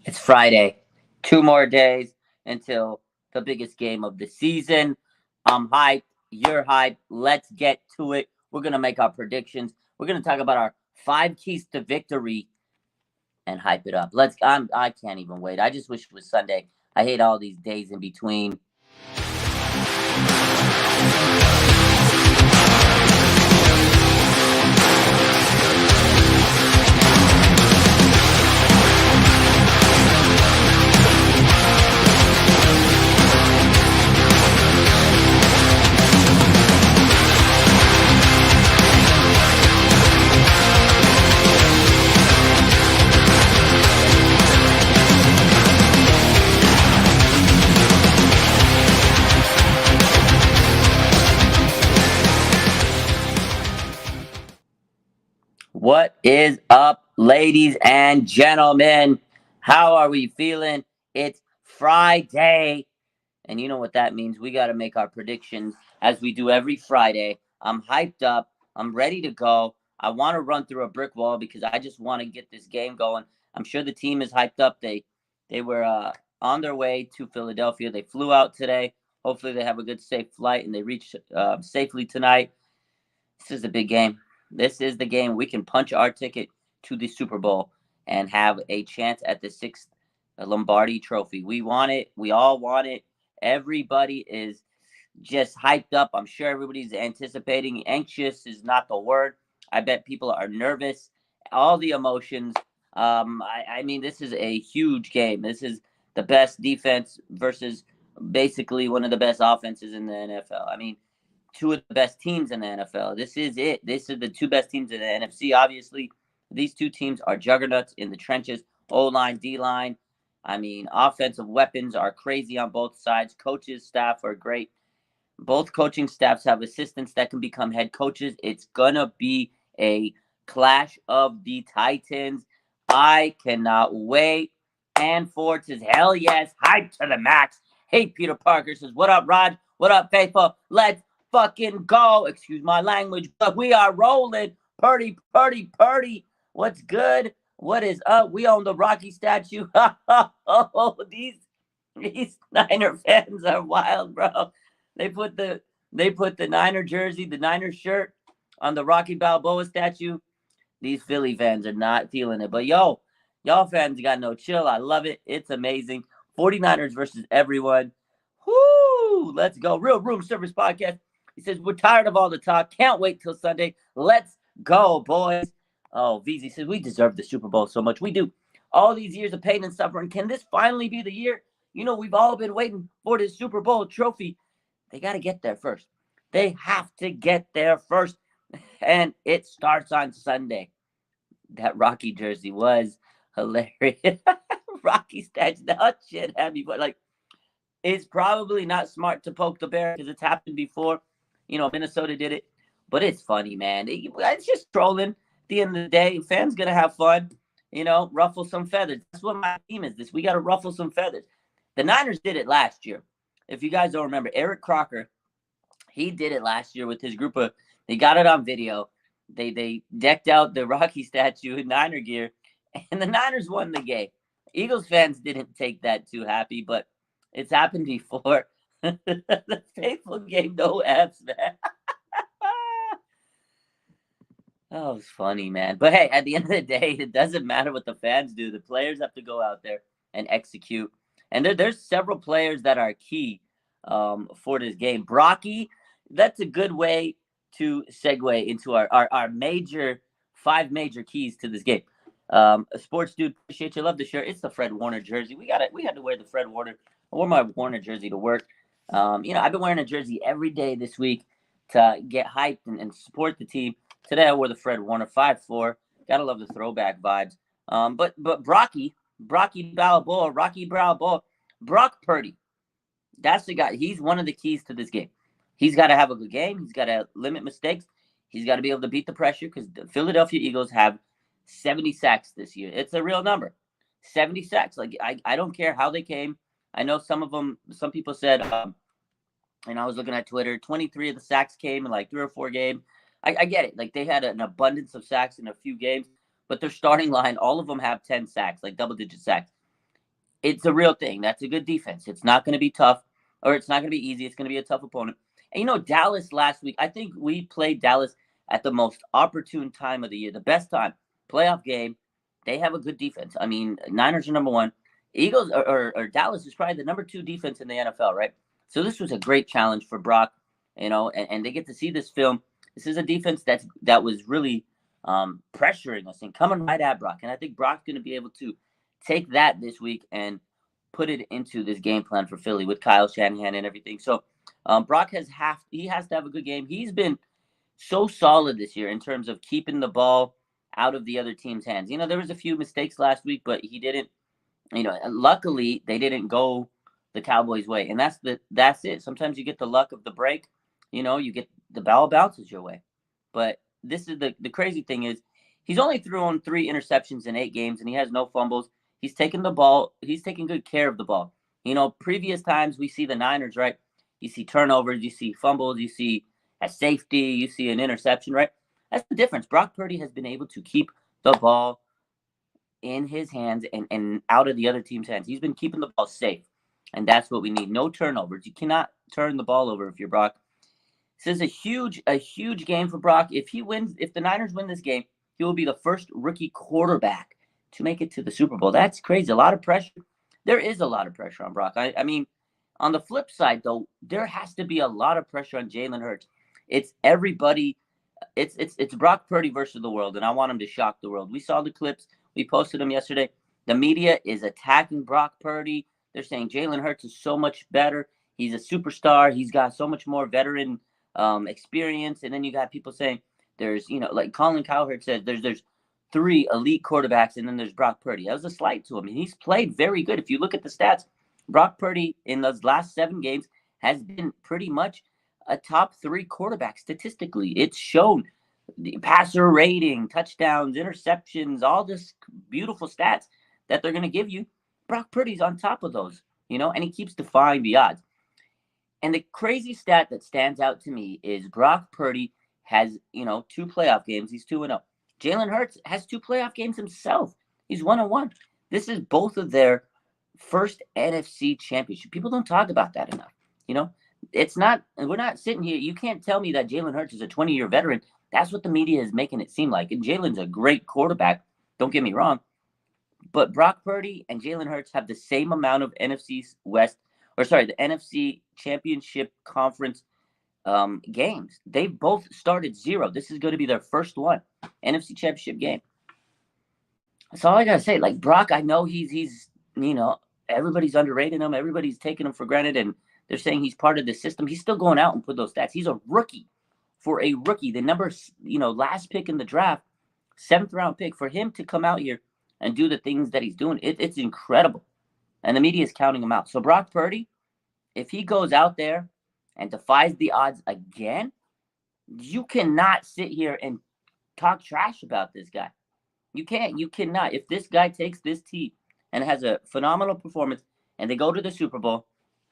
It's Friday. 2 more days until the biggest game of the season. I'm hyped. You're hyped. Let's get to it. We're going to make our predictions. We're going to talk about our 5 keys to victory and hype it up. I can't even wait. I just wish it was Sunday. I hate all these days in between. What is up, ladies and gentlemen? How are we feeling? It's Friday. And you know what that means. We got to make our predictions as we do every Friday. I'm hyped up. I'm ready to go. I want to run through a brick wall because I just want to get this game going. I'm sure the team is hyped up. They were on their way to Philadelphia. They flew out today. Hopefully they have a good, safe flight and they reach safely tonight. This is a big game. This is the game we can punch our ticket to the Super Bowl and have a chance at the sixth Lombardi Trophy. We want it. We all want it. Everybody is just hyped up. I'm sure everybody's anticipating. Anxious is not the word. I bet people are nervous. All the emotions. I mean, this is a huge game. This is the best defense versus basically one of the best offenses in the NFL. I mean, two of the best teams in the NFL. This is it. This is the two best teams in the NFC. Obviously, these two teams are juggernauts in the trenches. O-line, D-line. I mean, offensive weapons are crazy on both sides. Coaches, staff are great. Both coaching staffs have assistants that can become head coaches. It's going to be a clash of the Titans. I cannot wait. And Ford says, hell yes, hype to the max. Hey, Peter Parker says, what up, Rod? What up, Faithful? Let's fucking go. Excuse my language, but we are rolling. Purdy, Purdy, Purdy. What's good? What is up? We own the Rocky statue. Oh, these Niner fans are wild, bro. They put the Niner jersey, the Niner shirt on the Rocky Balboa statue. These Philly fans are not feeling it. But y'all fans got no chill. I love it. It's amazing. 49ers versus everyone. Whoo! Let's go. Real Room Service Podcast. He says, we're tired of all the talk. Can't wait till Sunday. Let's go, boys. Oh, VZ says, we deserve the Super Bowl so much. We do. All these years of pain and suffering. Can this finally be the year? You know, we've all been waiting for this Super Bowl trophy. They got to get there first. They have to get there first. And it starts on Sunday. That Rocky jersey was hilarious. Rocky statue. That shit had me. But, like, it's probably not smart to poke the bear because it's happened before. You know, Minnesota did it. But it's funny, man. It's just trolling. At the end of the day, fans going to have fun. You know, ruffle some feathers. That's what my team is. We got to ruffle some feathers. The Niners did it last year. If you guys don't remember, Eric Crocker, he did it last year with his group of, they got it on video. They decked out the Rocky statue in Niner gear, and the Niners won the game. Eagles fans didn't take that too happy, but it's happened before. The faithful game, no F's, man. Oh, it's funny, man. But hey, at the end of the day, it doesn't matter what the fans do. The players have to go out there and execute. And there's several players that are key for this game. Brocky, that's a good way to segue into our major 5 major keys to this game. Sports dude, appreciate you. Love the shirt. It's the Fred Warner jersey. We had to wear the Fred Warner. I wore my Warner jersey to work. You know, I've been wearing a jersey every day this week to get hyped and support the team. Today I wore the Fred Warner 5'4". Gotta love the throwback vibes. But Rocky Balboa, Brock Purdy. That's the guy. He's one of the keys to this game. He's got to have a good game. He's got to limit mistakes. He's got to be able to beat the pressure because the Philadelphia Eagles have 70 sacks this year. It's a real number. 70 sacks. Like, I don't care how they came. I know some people said, and I was looking at Twitter, 23 of the sacks came in like 3 or 4 games. I get it. Like, they had an abundance of sacks in a few games, but their starting line, all of them have 10 sacks, like double-digit sacks. It's a real thing. That's a good defense. It's not going to be tough, or it's not going to be easy. It's going to be a tough opponent. And Dallas last week, I think we played Dallas at the most opportune time of the year, the best time, playoff game. They have a good defense. I mean, Niners are number one. Eagles or Dallas is probably the number two defense in the NFL, right? So this was a great challenge for Brock, and they get to see this film. This is a defense that was really pressuring us and coming right at Brock. And I think Brock's going to be able to take that this week and put it into this game plan for Philly with Kyle Shanahan and everything. So Brock has to have a good game. He's been so solid this year in terms of keeping the ball out of the other team's hands. There was a few mistakes last week, but he didn't. Luckily they didn't go the Cowboys' way, and that's it. Sometimes you get the luck of the break. You get the ball bounces your way. But this is the crazy thing is he's only thrown 3 interceptions in 8 games, and he has no fumbles. He's taking the ball. He's taking good care of the ball. Previous times we see the Niners, right? You see turnovers, you see fumbles, you see a safety, you see an interception, right? That's the difference. Brock Purdy has been able to keep the ball in his hands and out of the other team's hands. He's been keeping the ball safe, and that's what we need. No turnovers. You cannot turn the ball over if you're Brock. This is a huge game for Brock. If the Niners win this game, he will be the first rookie quarterback to make it to the Super Bowl. That's crazy. A lot of pressure. There is a lot of pressure on Brock. I mean, on the flip side, though, there has to be a lot of pressure on Jalen Hurts. It's everybody. It's Brock Purdy versus the world, and I want him to shock the world. We saw the clips. We posted them yesterday. The media is attacking Brock Purdy. They're saying Jalen Hurts is so much better. He's a superstar. He's got so much more veteran experience. And then you got people saying there's, like Colin Cowherd said, there's 3 elite quarterbacks, and then there's Brock Purdy. That was a slight to him. And he's played very good. If you look at the stats, Brock Purdy in those last 7 games has been pretty much a top 3 quarterback statistically. It's shown the passer rating, touchdowns, interceptions, all this beautiful stats that they're going to give you. Brock Purdy's on top of those, and he keeps defying the odds. And the crazy stat that stands out to me is Brock Purdy has, 2 playoff games. He's 2-0. Jalen Hurts has 2 playoff games himself. He's 1-1. This is both of their first NFC championship. People don't talk about that enough. It's not, we're not sitting here. You can't tell me that Jalen Hurts is a 20-year veteran. That's what the media is making it seem like. And Jalen's a great quarterback. Don't get me wrong. But Brock Purdy and Jalen Hurts have the same amount of the NFC Championship Conference games. They've both started 0. This is going to be their first one, NFC Championship game. That's all I got to say. Like, Brock, I know he's everybody's underrating him. Everybody's taking him for granted, and they're saying he's part of the system. He's still going out and put those stats. He's a rookie. For a rookie, the number, last pick in the draft, 7th round pick, for him to come out here and do the things that he's doing, it's incredible. And the media is counting him out. So Brock Purdy, if he goes out there and defies the odds again, you cannot sit here and talk trash about this guy. You can't. You cannot. If this guy takes this team and has a phenomenal performance and they go to the Super Bowl,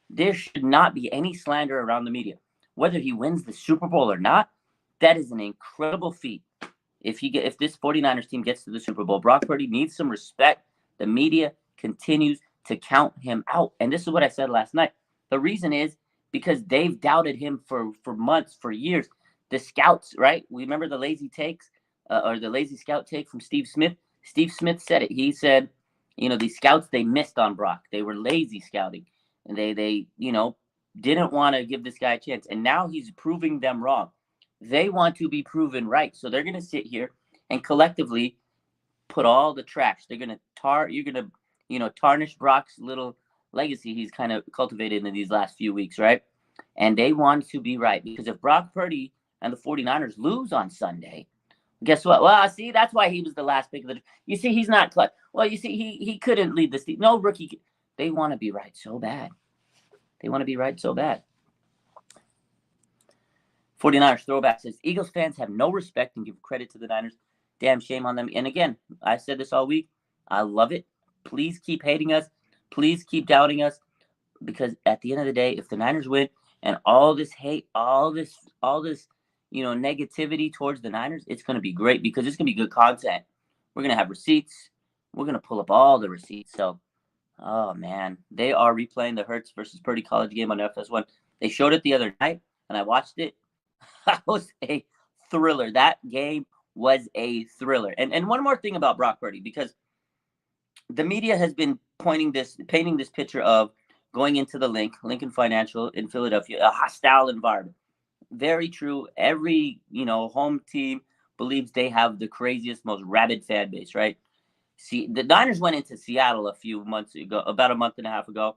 there should not be any slander around the media. Whether he wins the Super Bowl or not, that is an incredible feat. If this 49ers team gets to the Super Bowl, Brock Purdy needs some respect. The media continues to count him out. And this is what I said last night. The reason is because they've doubted him for months, for years. The scouts, right? We remember the lazy takes or the lazy scout take from Steve Smith. Steve Smith said it. He said, these scouts, they missed on Brock. They were lazy scouting. And they didn't want to give this guy a chance. And now he's proving them wrong. They want to be proven right. So they're going to sit here and collectively put all the trash. They're going to tarnish Brock's little legacy he's kind of cultivated in these last few weeks, right? And they want to be right. Because if Brock Purdy and the 49ers lose on Sunday, guess what? Well, see, that's why he was the last pick of the. You see, he's not clutch. Well, you see, he couldn't lead this team. No rookie. They want to be right so bad. 49ers throwback says, Eagles fans have no respect and give credit to the Niners. Damn shame on them. And again, I said this all week. I love it. Please keep hating us. Please keep doubting us. Because at the end of the day, if the Niners win and all this hate, all this, negativity towards the Niners, it's going to be great because it's going to be good content. We're going to have receipts. We're going to pull up all the receipts. So Oh man, they are replaying the Hurts versus Purdy college game on FS1. They showed it the other night, and I watched it. That was a thriller. That game was a thriller. And one more thing about Brock Purdy, because the media has been painting this picture of going into the Lincoln Financial in Philadelphia, a hostile environment. Very true. Every home team believes they have the craziest, most rabid fan base, right? See, the Niners went into Seattle a few months ago, about a month and a half ago,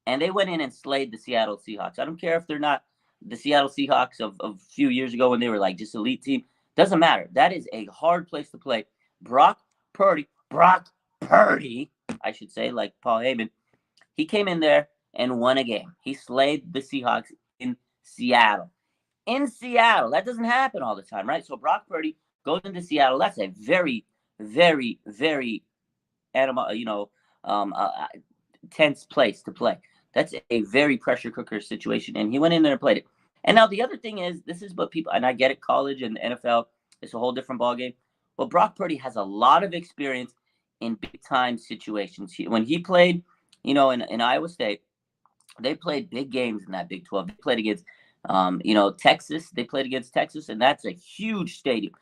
and they went in and slayed the Seattle Seahawks. I don't care if they're not the Seattle Seahawks of a few years ago when they were like just elite team. Doesn't matter. That is a hard place to play. Brock Purdy, I should say, like Paul Heyman, he came in there and won a game. He slayed the Seahawks in Seattle. In Seattle, that doesn't happen all the time, right? So Brock Purdy goes into Seattle. That's a very, very, very tense place to play. That's a very pressure cooker situation, and he went in there and played it. And now the other thing is, this is what people, and I get it, college and the NFL, it's a whole different ballgame. Well, Brock Purdy has a lot of experience in big time situations. When he played, in Iowa State, they played big games in that Big 12. They played against, Texas. They played against Texas, and that's a huge stadium.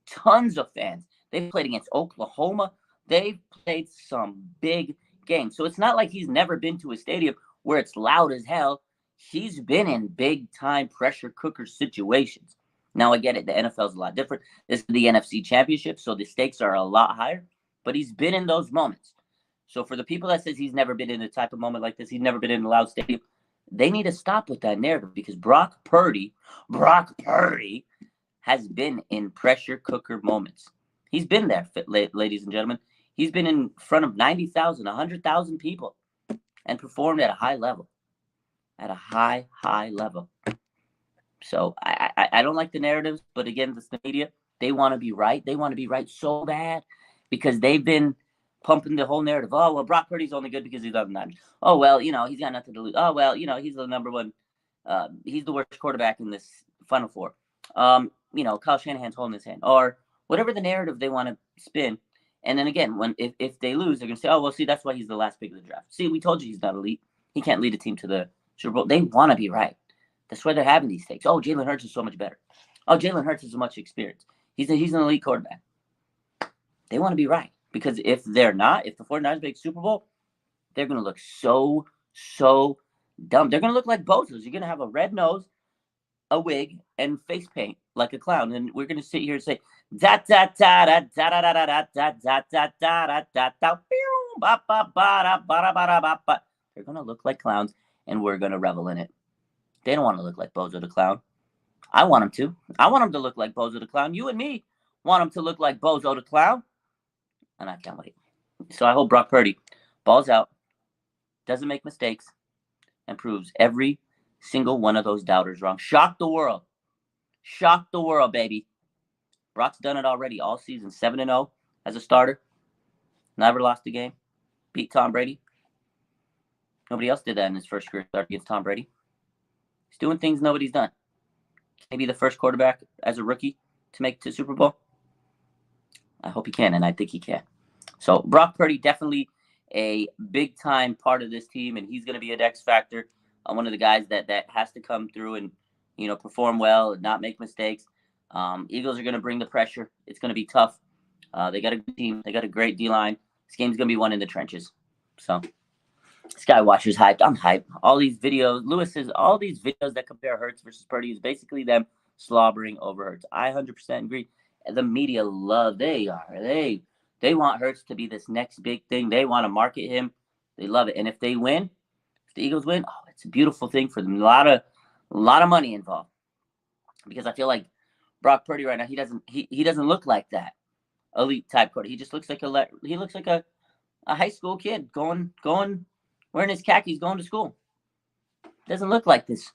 Tons of fans. They played against Oklahoma. They've played some big games. So it's not like he's never been to a stadium where it's loud as hell. He's been in big time pressure cooker situations. Now I get it. The NFL is a lot different. This is the NFC Championship, so the stakes are a lot higher. But he's been in those moments. So for the people that says he's never been in a type of moment like this, he's never been in a loud stadium, they need to stop with that narrative, because Brock Purdy has been in pressure cooker moments. He's been there, ladies and gentlemen. He's been in front of 90,000, 100,000 people and performed at a high level. At a high level. So I don't like the narratives, but again, it's the media. They want to be right. They want to be right so bad because they've been pumping the whole narrative. Oh, well, Brock Purdy's only good because he's on the Niners. Oh, well, he's got nothing to lose. Oh, well, he's the number one. He's the worst quarterback in this Final Four. Kyle Shanahan's holding his hand, or whatever the narrative they want to spin. And then again, if they lose, they're going to say, oh, well, see, that's why he's the last pick of the draft. See, we told you he's not elite. He can't lead a team to the Super Bowl. They want to be right. That's why they're having these takes. Oh, Jalen Hurts is so much better. Oh, Jalen Hurts has so much experience. He's an elite quarterback. They want to be right. Because if they're not, if the 49ers make Super Bowl, they're going to look so dumb. They're going to look like bozos. You're going to have a red nose, a wig, and face paint like a clown. And we're going to sit here and say, da da da da da da da da da da da da da da ba ba ba ba ba ba. They're going to look like clowns, and we're going to revel in it. They don't want to look like Bozo the Clown. I want them to. I want them to look like Bozo the Clown. You and me want them to look like Bozo the Clown. And I can't wait. So I hope Brock Purdy balls out, doesn't make mistakes, and proves every single one of those doubters wrong. Shock the world. Shock the world, baby. Brock's done it already all season. 7-0 as a starter. Never lost a game. Beat Tom Brady. Nobody else did that in his first career start against Tom Brady. He's doing things nobody's done. Can he be the first quarterback as a rookie to make it to Super Bowl? I hope he can, and I think he can. So Brock Purdy, definitely a big-time part of this team, and he's going to be an X factor. One of the guys that has to come through and, perform well and not make mistakes. Eagles are going to bring the pressure. It's going to be tough. They got a good team. They got a great D-line. This game's going to be won in the trenches. So Skywatcher's hyped. I'm hyped. All these videos, Lewis says, all these videos that compare Hurts versus Purdy is basically them slobbering over Hurts. I 100% agree. The media they want Hurts to be this next big thing. They want to market him. They love it. And if they win, if the Eagles win, it's a beautiful thing for them. A lot of money involved. Because I feel like Brock Purdy right now, he doesn't look like that elite type quarterback. He just looks like a high school kid going wearing his khakis going to school. Doesn't look like this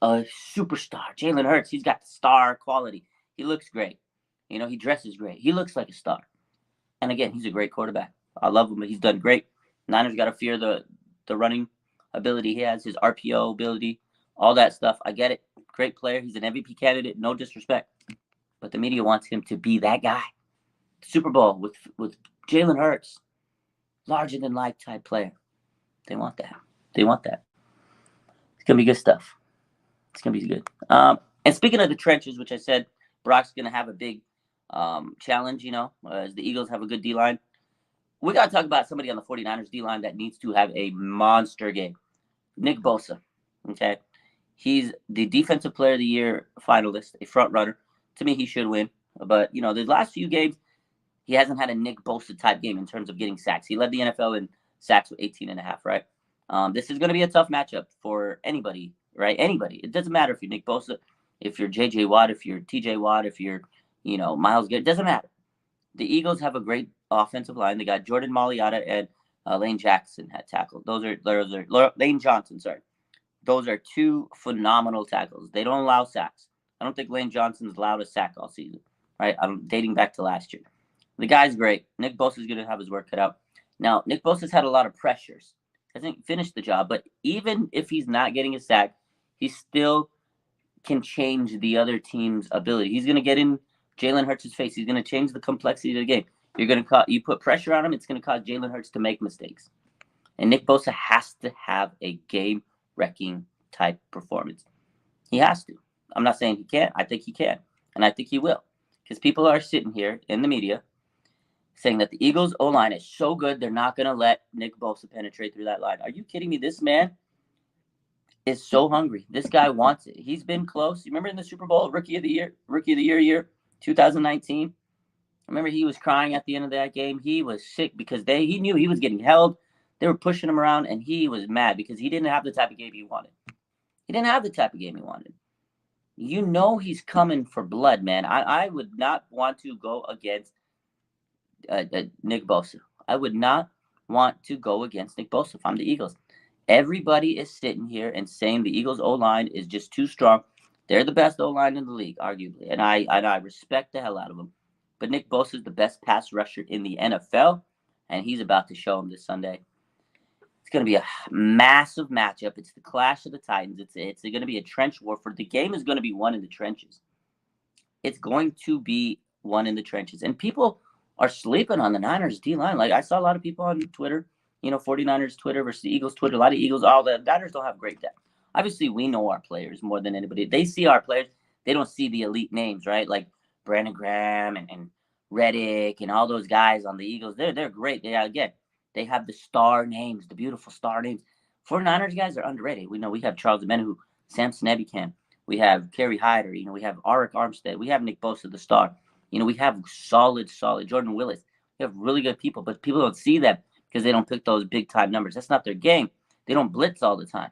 superstar. Jalen Hurts, he's got star quality. He looks great. He dresses great. He looks like a star. And again, he's a great quarterback. I love him. He's done great. Niners got to fear the running ability he has, his RPO ability, all that stuff. I get it. Great player. He's an MVP candidate. No disrespect. But the media wants him to be that guy. Super Bowl with Jalen Hurts. Larger-than-life type player. They want that. They want that. It's going to be good stuff. It's going to be good. And speaking of the trenches, which I said Brock's going to have a big challenge, as the Eagles have a good D-line. We got to talk about somebody on the 49ers D-line that needs to have a monster game. Nick Bosa, okay? He's the Defensive Player of the Year finalist, a front runner. To me, he should win. But, the last few games, he hasn't had a Nick Bosa type game in terms of getting sacks. He led the NFL in sacks with 18.5, right? This is going to be a tough matchup for anybody, right? Anybody. It doesn't matter if you're Nick Bosa, if you're J.J. Watt, if you're T.J. Watt, if you're, Myles Garrett. It doesn't matter. The Eagles have a great offensive line. They got Jordan Mailata and Lane Jackson at tackle. Those are Lane Johnson, sorry. Those are two phenomenal tackles. They don't allow sacks. I don't think Lane Johnson's allowed a sack all season, right? I'm dating back to last year. The guy's great. Nick Bosa's going to have his work cut out. Now, Nick Bosa's had a lot of pressures. Hasn't finished the job, but even if he's not getting a sack, he still can change the other team's ability. He's going to get in Jalen Hurts' face. He's going to change the complexity of the game. You put pressure on him, it's going to cause Jalen Hurts to make mistakes. And Nick Bosa has to have a game-wrecking type performance. He has to. I'm not saying he can't. I think he can. And I think he will. Because people are sitting here in the media saying that the Eagles' O-line is so good, they're not going to let Nick Bosa penetrate through that line. Are you kidding me? This man is so hungry. This guy wants it. He's been close. You remember in the Super Bowl, Rookie of the Year, 2019? Remember he was crying at the end of that game? He was sick because he knew he was getting held. They were pushing him around, and he was mad because he didn't have the type of game he wanted. He didn't have the type of game he wanted. He's coming for blood, man. I would not want to go against Nick Bosa. I would not want to go against Nick Bosa if I'm the Eagles. Everybody is sitting here and saying the Eagles' O-line is just too strong. They're the best O-line in the league, arguably, and I respect the hell out of them. But Nick Bosa is the best pass rusher in the NFL, and he's about to show him this Sunday. It's going to be a massive matchup. It's the clash of the Titans. It's going to be a trench warfare. The game is going to be won in the trenches. It's going to be won in the trenches. And people are sleeping on the Niners D-line. Like, I saw a lot of people on Twitter, 49ers Twitter versus Eagles Twitter. A lot of Eagles, all the Niners don't have great depth. Obviously, we know our players more than anybody. They see our players. They don't see the elite names, right? Like Brandon Graham and Reddick and all those guys on the Eagles. They're great. They have the star names, the beautiful star names. 49ers guys are underrated. We know we have Charles Omenihu, Samson Ebicam. We have Kerry Hyder. We have Arik Armstead. We have Nick Bosa, the star. We have solid Jordan Willis. We have really good people, but people don't see them because they don't pick those big-time numbers. That's not their game. They don't blitz all the time,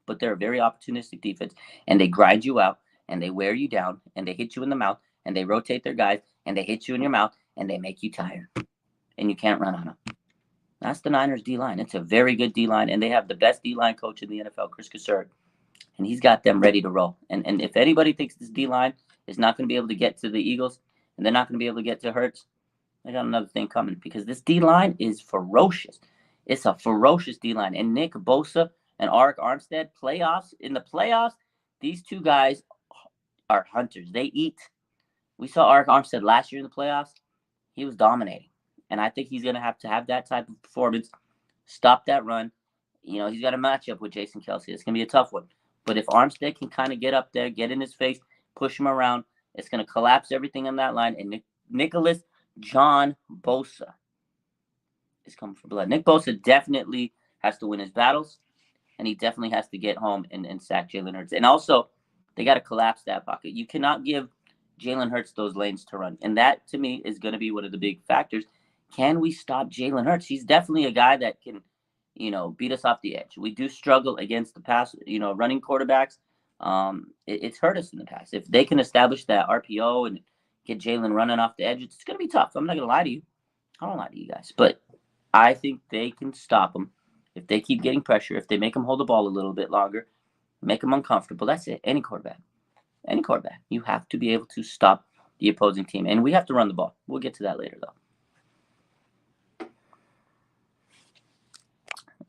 but they're a very opportunistic defense, and they grind you out, and they wear you down, and they hit you in the mouth, and they rotate their guys, and they hit you in your mouth, and they make you tired, and you can't run on them. That's the Niners D-line. It's a very good D-line, and they have the best D-line coach in the NFL, Chris Kassir, and he's got them ready to roll. And if anybody thinks this D-line is not going to be able to get to the Eagles, and they're not going to be able to get to Hurts, they got another thing coming because this D-line is ferocious. It's a ferocious D-line. And Nick Bosa and Arik Armstead, in the playoffs, these two guys are hunters. They eat. We saw Arik Armstead last year in the playoffs. He was dominating. And I think he's going to have that type of performance, stop that run. He's got a matchup with Jason Kelce. It's going to be a tough one. But if Armstead can kind of get up there, get in his face, push him around, it's going to collapse everything on that line. And Nicholas John Bosa is coming for blood. Nick Bosa definitely has to win his battles, and he definitely has to get home and sack Jalen Hurts. And also, they got to collapse that pocket. You cannot give Jalen Hurts those lanes to run. And that, to me, is going to be one of the big factors. Can we stop Jalen Hurts? He's definitely a guy that can, beat us off the edge. We do struggle against the pass, running quarterbacks. It's hurt us in the past. If they can establish that RPO and get Jalen running off the edge, it's going to be tough. I'm not going to lie to you. I don't lie to you guys. But I think they can stop them if they keep getting pressure, if they make them hold the ball a little bit longer, make them uncomfortable. That's it. Any quarterback. You have to be able to stop the opposing team. And we have to run the ball. We'll get to that later, though.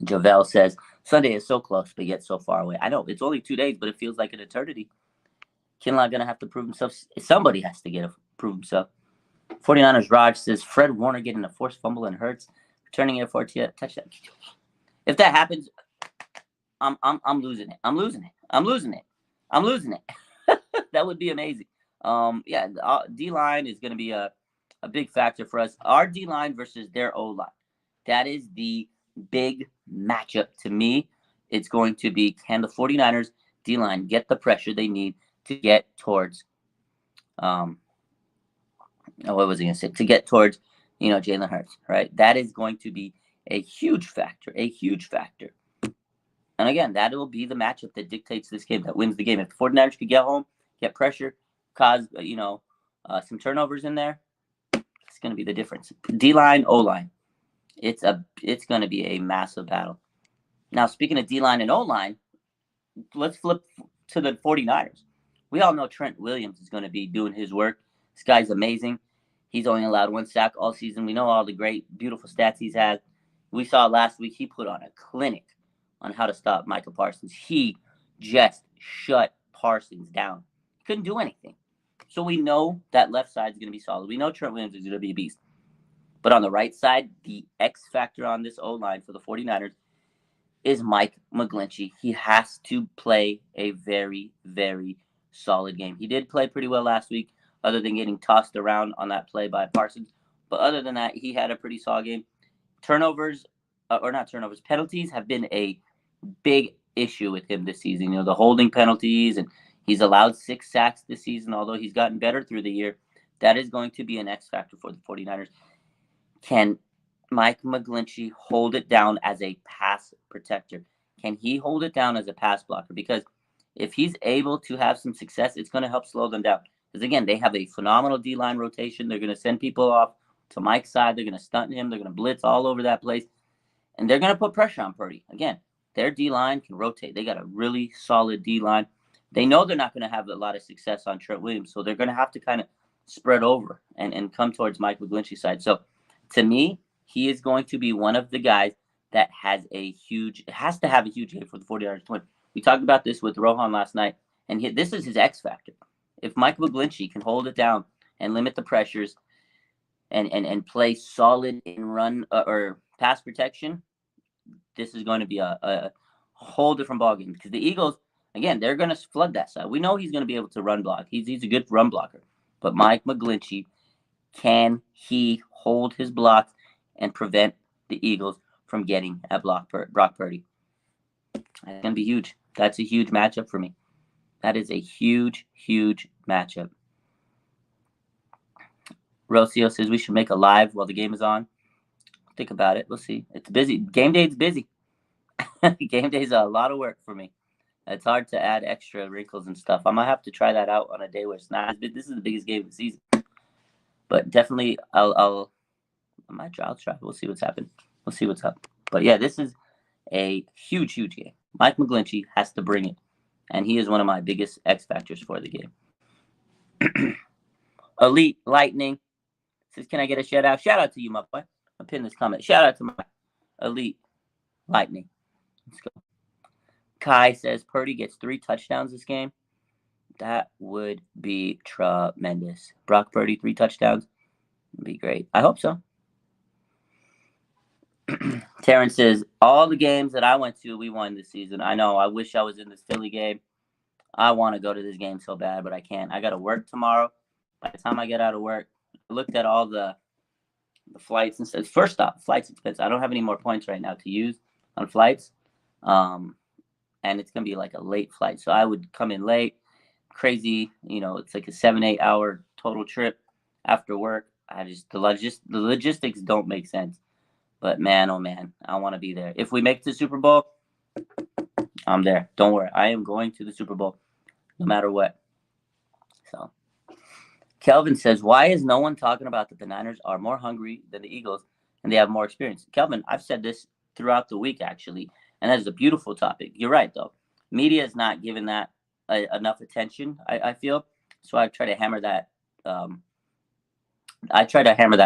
Javel says, Sunday is so close, but yet so far away. I know, it's only 2 days, but it feels like an eternity. Kinlaw going to have to prove himself. Somebody has to prove himself. 49ers Raj says, Fred Warner getting a forced fumble and Hurts, returning it for a touchdown. If that happens, I'm losing it. I'm losing it. I'm losing it. I'm losing it. That would be amazing. Yeah, D line is going to be a big factor for us. Our D line versus their O line. That is the big matchup to me. It's going to be, can the 49ers D line get the pressure they need to get towards what was I going to say? To get towards, Jalen Hurts, right? That is going to be a huge factor, a huge factor. And again, that will be the matchup that dictates this game, that wins the game. If the 49ers could get home, get pressure, cause, some turnovers in there, it's going to be the difference. D-line, O-line. It's going to be a massive battle. Now, speaking of D-line and O-line, let's flip to the 49ers. We all know Trent Williams is going to be doing his work. This guy's amazing. He's only allowed 1 sack all season. We know all the great, beautiful stats he's had. We saw last week he put on a clinic on how to stop Michael Parsons. He just shut Parsons down. He couldn't do anything. So we know that left side is going to be solid. We know Trent Williams is going to be a beast. But on the right side, the X factor on this O-line for the 49ers is Mike McGlinchey. He has to play a very, very solid game. He did play pretty well last week, other than getting tossed around on that play by Parsons. But other than that, he had a pretty solid game. Penalties have been a big issue with him this season. The holding penalties, and he's allowed 6 sacks this season, although he's gotten better through the year. That is going to be an X factor for the 49ers. Can Mike McGlinchey hold it down as a pass protector? Can he hold it down as a pass blocker? Because if he's able to have some success, it's going to help slow them down. Because again, they have a phenomenal D-line rotation. They're going to send people off to Mike's side. They're going to stunt him. They're going to blitz all over that place. And they're going to put pressure on Purdy. Again, their D-line can rotate. They got a really solid D-line. They know they're not going to have a lot of success on Trent Williams, so they're going to have to kind of spread over and come towards Mike McGlinchey's side. So to me, he is going to be one of the guys that has to have a huge game for the 49ers to win. We talked about this with Rohan last night, and this is his X factor. If Mike McGlinchey can hold it down and limit the pressures and play solid in run or pass protection, this is going to be a whole different ballgame. Because the Eagles, again, they're going to flood that side. We know he's going to be able to run block. He's a good run blocker. But Mike McGlinchey, can he hold his blocks and prevent the Eagles from getting at Brock Purdy? That's going to be huge. That's a huge matchup for me. That is a huge, huge matchup. Rocio says we should make a live while the game is on. Think about it. We'll see. It's busy. Game day is busy. Game day is a lot of work for me. It's hard to add extra wrinkles and stuff. I might have to try that out on a day where it's not. This is the biggest game of the season. But definitely, I'll try. We'll see what's happened. We'll see what's up. But yeah, this is a huge, huge game. Mike McGlinchey has to bring it. And he is one of my biggest X factors for the game. Elite Lightning says, can I get a shout out? Shout out to you, my boy. I'll pin this comment. Shout out to my Elite Lightning. Let's go. Kai says Purdy gets 3 touchdowns this game. That would be tremendous. Brock Purdy, 3 touchdowns. Would be great. I hope so. Terrence says, all the games that I went to, we won this season. I know. I wish I was in this Philly game. I want to go to this game so bad, but I can't. I got to work tomorrow. By the time I get out of work, I looked at all the flights and said, first off, flights expense. I don't have any more points right now to use on flights. And it's going to be like a late flight. So I would come in late. Crazy. It's like a 7-8 hour total trip after work. The logistics don't make sense. But man, oh man, I want to be there. If we make it to the Super Bowl, I'm there. Don't worry. I am going to the Super Bowl no matter what. So Kelvin says, why is no one talking about that the Niners are more hungry than the Eagles and they have more experience? Kelvin, I've said this throughout the week, actually, and that is a beautiful topic. You're right, though. Media is not giving that enough attention, I feel. So I try to hammer that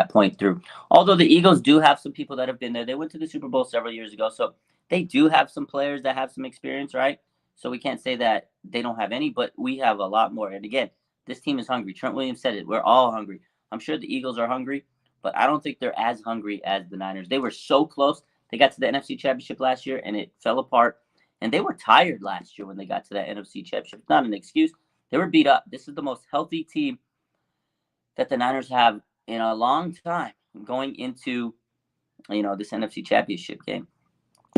point through. Although the Eagles do have some people that have been there. They went to the Super Bowl several years ago, so they do have some players that have some experience, right? So we can't say that they don't have any, but we have a lot more. And again, this team is hungry. Trent Williams said it. We're all hungry. I'm sure the Eagles are hungry, but I don't think they're as hungry as the Niners. They were so close They got to the NFC Championship last year, and it fell apart. And they were tired last year when they got to that NFC Championship. It's not an excuse. They were beat up. This is the most healthy team that the Niners have in a long time going into, this NFC Championship game.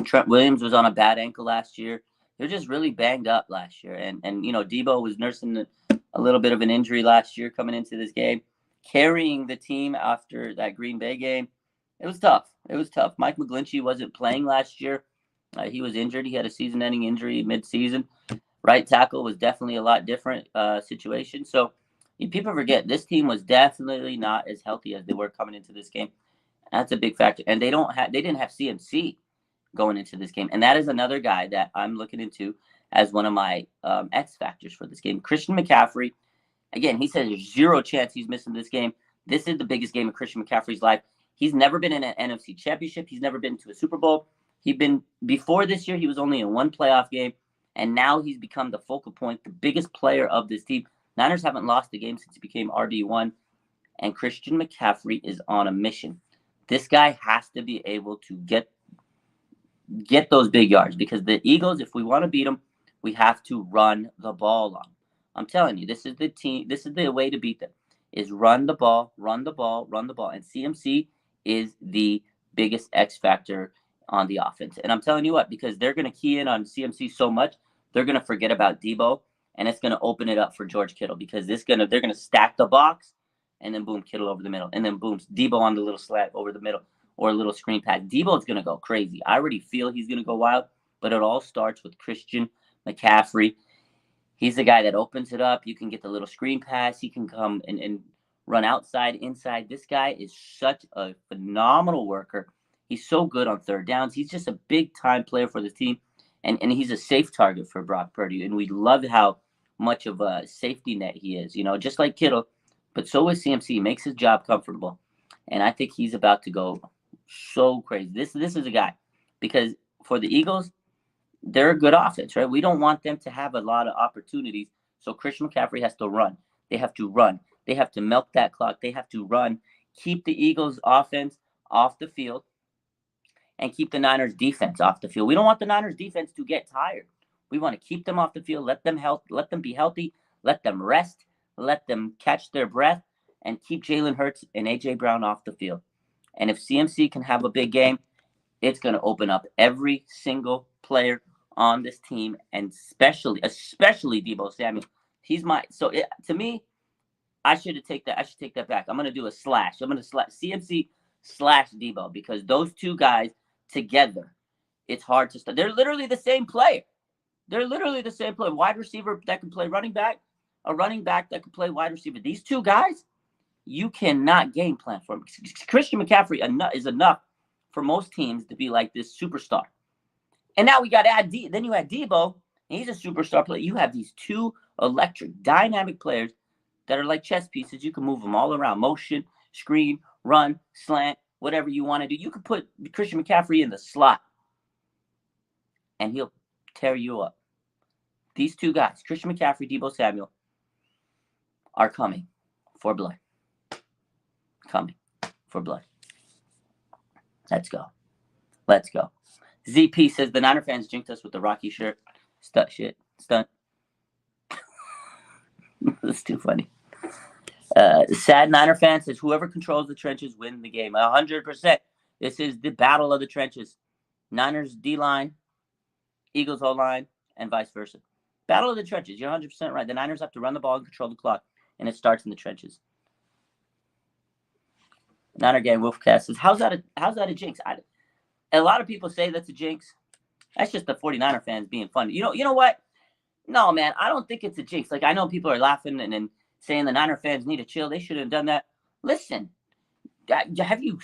Trent Williams was on a bad ankle last year. They're just really banged up last year. And Debo was nursing a little bit of an injury last year coming into this game, carrying the team after that Green Bay game. It was tough. Mike McGlinchey wasn't playing last year. He was injured. He had a season-ending injury mid-season. Right tackle was definitely a lot different situation. So people forget this team was definitely not as healthy as they were coming into this game. That's a big factor. And they didn't have CMC going into this game. And that is another guy that I'm looking into as one of my X factors for this game. Christian McCaffrey, again, he said there's zero chance he's missing this game. This is the biggest game of Christian McCaffrey's life. He's never been in an NFC Championship. He's never been to a Super Bowl. Before this year, he was only in one playoff game, and now he's become the focal point, the biggest player of this team. Niners haven't lost a game since he became RB1, and Christian McCaffrey is on a mission. This guy has to be able to get those big yards, because the Eagles, if we want to beat them, we have to run the ball on. I'm telling you, this is the team. This is the way to beat them, is run the ball, run the ball, run the ball. And CMC is the biggest X factor on the offense. And I'm telling you what, because they're going to key in on CMC so much, they're going to forget about Debo, and it's going to open it up for George Kittle, because they're going to stack the box, and then boom, Kittle over the middle, and then boom, Debo on the little slant over the middle, or a little screen pass. Debo's going to go crazy. I already feel he's going to go wild, but it all starts with Christian McCaffrey. He's the guy that opens it up. You can get the little screen pass. He can come and run outside, inside. This guy is such a phenomenal worker. He's so good on third downs. He's just a big-time player for the team, and he's a safe target for Brock Purdy. And we love how much of a safety net he is, just like Kittle. But so is CMC. He makes his job comfortable. And I think he's about to go so crazy. This is a guy, because for the Eagles, they're a good offense, right? We don't want them to have a lot of opportunities. So Christian McCaffrey has to run. They have to run. They have to milk that clock. They have to run, keep the Eagles offense off the field, and keep the Niners defense off the field. We don't want the Niners defense to get tired. We want to keep them off the field, let them be healthy, let them rest, let them catch their breath, and keep Jalen Hurts and A.J. Brown off the field. And if CMC can have a big game, it's going to open up every single player on this team, and especially Deebo Samuel. To me, I should take that back. I'm going to do a slash. I'm going to slash CMC / Deebo, because those two guys together, it's hard to start. They're literally the same player. Wide receiver that can play running back, a running back that can play wide receiver. These two guys, you cannot game plan for them. Christian McCaffrey is enough for most teams to be like this superstar. And now we got to add then you add Debo, and he's a superstar player. You have these two electric, dynamic players that are like chess pieces. You can move them all around, motion, screen, run, slant, whatever you want to do. You could put Christian McCaffrey in the slot, and he'll tear you up. These two guys, Christian McCaffrey, Deebo Samuel, are coming for blood. Coming for blood. Let's go. ZP says the Niner fans jinxed us with the Rocky shirt. Stunt. That's too funny. Sad Niner fan says whoever controls the trenches win the game. 100%. This is the battle of the trenches. Niners D-line, Eagles O-line, and vice versa. Battle of the trenches. You're 100% right. The Niners have to run the ball and control the clock, and it starts in the trenches. Niner Gang Wolfcast says, how's that a jinx? A lot of people say that's a jinx. That's just the 49er fans being funny. You know what? No, man, I don't think it's a jinx. Like, I know people are laughing and saying the Niner fans need to chill. They shouldn't have done that. Listen, have you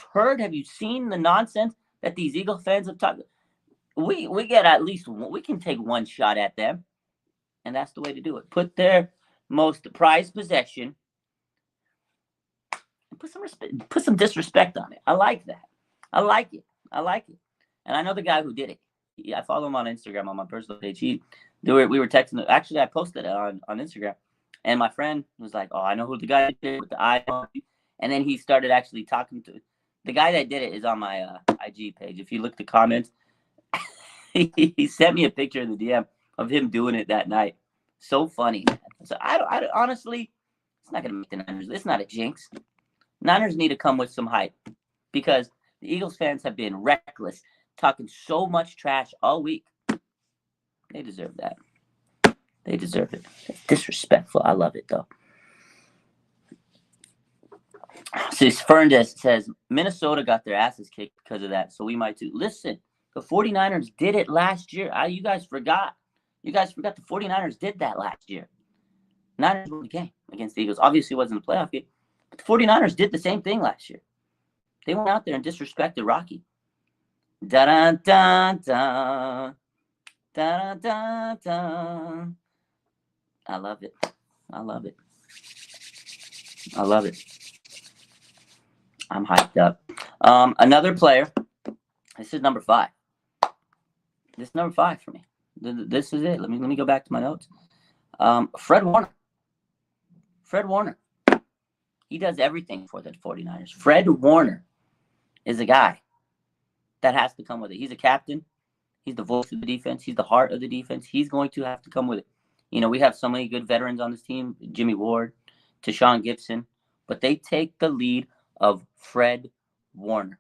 seen the nonsense that these Eagle fans have talked? We get at least we can take one shot at them, and that's the way to do it. Put their most prized possession and put some disrespect on it. I like that. I like it. And I know the guy who did it. I follow him on Instagram on my personal page. We were texting. Actually, I posted it on Instagram, and my friend was like, "Oh, I know who the guy did with the eye on." And then he started actually talking The guy that did it is on my IG page. If you look at the comments, he sent me a picture in the DM of him doing it that night. So funny, man. So I honestly, it's not gonna make the Niners. It's not a jinx. Niners need to come with some hype because the Eagles fans have been reckless, talking so much trash all week. They deserve that. They deserve it. It's disrespectful. I love it though. So Fernandez says Minnesota got their asses kicked because of that, so we might too. Listen, the 49ers did it last year. You guys forgot. You guys forgot the 49ers did that last year. Niners won the game against the Eagles. Obviously, it wasn't a playoff game, but the 49ers did the same thing last year. They went out there and disrespected Rocky. Da-da-da-da. Da-da-da-da. I love it. I love it. I love it. I'm hyped up. Another player. This is number 5. This is number 5 for me. This is it. Let me go back to my notes. Fred Warner. Fred Warner. He does everything for the 49ers. Fred Warner is a guy that has to come with it. He's a captain. He's the voice of the defense. He's the heart of the defense. He's going to have to come with it. You know, we have so many good veterans on this team. Jimmy Ward, Tashawn Gibson. But they take the lead of Fred Warner.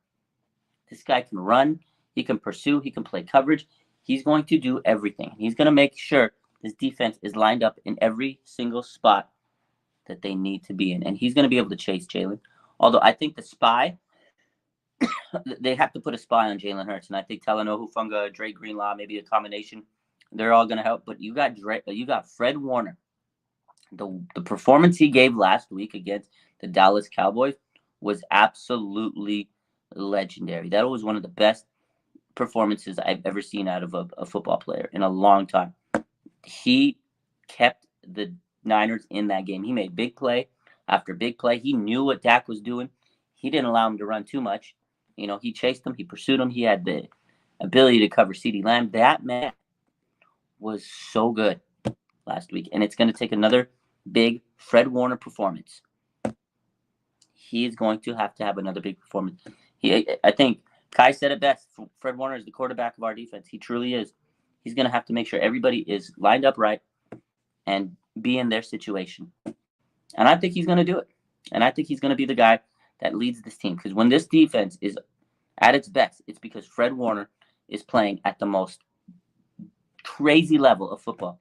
This guy can run. He can pursue. He can play coverage. He's going to do everything. He's going to make sure this defense is lined up in every single spot that they need to be in. And he's going to be able to chase Jalen. Although I think the spy, they have to put a spy on Jalen Hurts. And I think Talanoa Hufanga, Dre Greenlaw, maybe a combination. They're all going to help. But you got Fred Warner. The performance he gave last week against the Dallas Cowboys was absolutely legendary. That was one of the best performances I've ever seen out of a football player in a long time. He kept the Niners in that game. He made big play after big play. He knew what Dak was doing. He didn't allow him to run too much. You know, he chased him. He pursued him. He had the ability to cover CeeDee Lamb. That man was so good last week. And it's going to take another big Fred Warner performance. He is going to have another big performance. I think Kai said it best. Fred Warner is the quarterback of our defense. He truly is. He's going to have to make sure everybody is lined up right and be in their situation. And I think he's going to do it. And I think he's going to be the guy that leads this team. Because when this defense is at its best, it's because Fred Warner is playing at the most crazy level of football.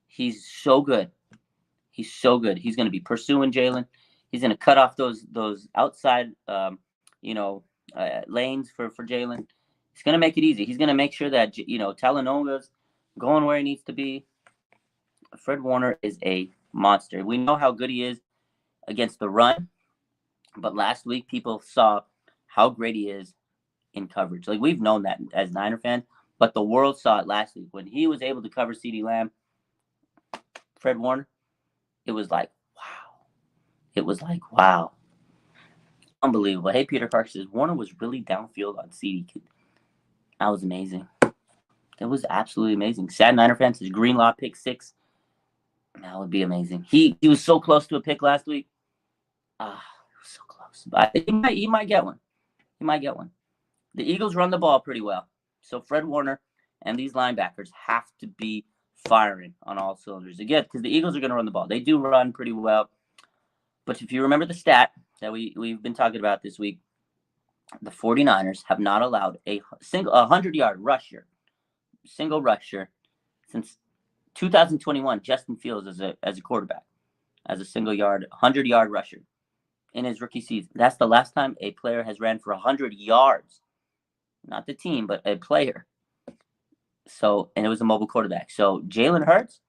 He's so good. He's so good. He's going to be pursuing Jalen. He's going to cut off those outside, lanes for Jalen. He's going to make it easy. He's going to make sure that, Talanoa's going where he needs to be. Fred Warner is a monster. We know how good he is against the run, but last week people saw how great he is in coverage. Like, we've known that as Niner fans, but the world saw it last week. When he was able to cover CeeDee Lamb, Fred Warner, it was like, wow. It was like, wow. Unbelievable. Hey, Peter Park says, Warner was really downfield on CeeDee. That was amazing. That was absolutely amazing. Sad Niner fans says, Greenlaw pick 6. That would be amazing. He was so close to a pick last week. He was so close. But he might get one. He might get one. The Eagles run the ball pretty well. So Fred Warner and these linebackers have to be firing on all cylinders. Again, because the Eagles are going to run the ball. They do run pretty well. But if you remember the stat that we've been talking about this week, the 49ers have not allowed a 100-yard rusher, single rusher, since 2021, Justin Fields as a quarterback, as a 100-yard rusher in his rookie season. That's the last time a player has ran for 100 yards. Not the team, but a player. So, and it was a mobile quarterback. So Jalen Hurts,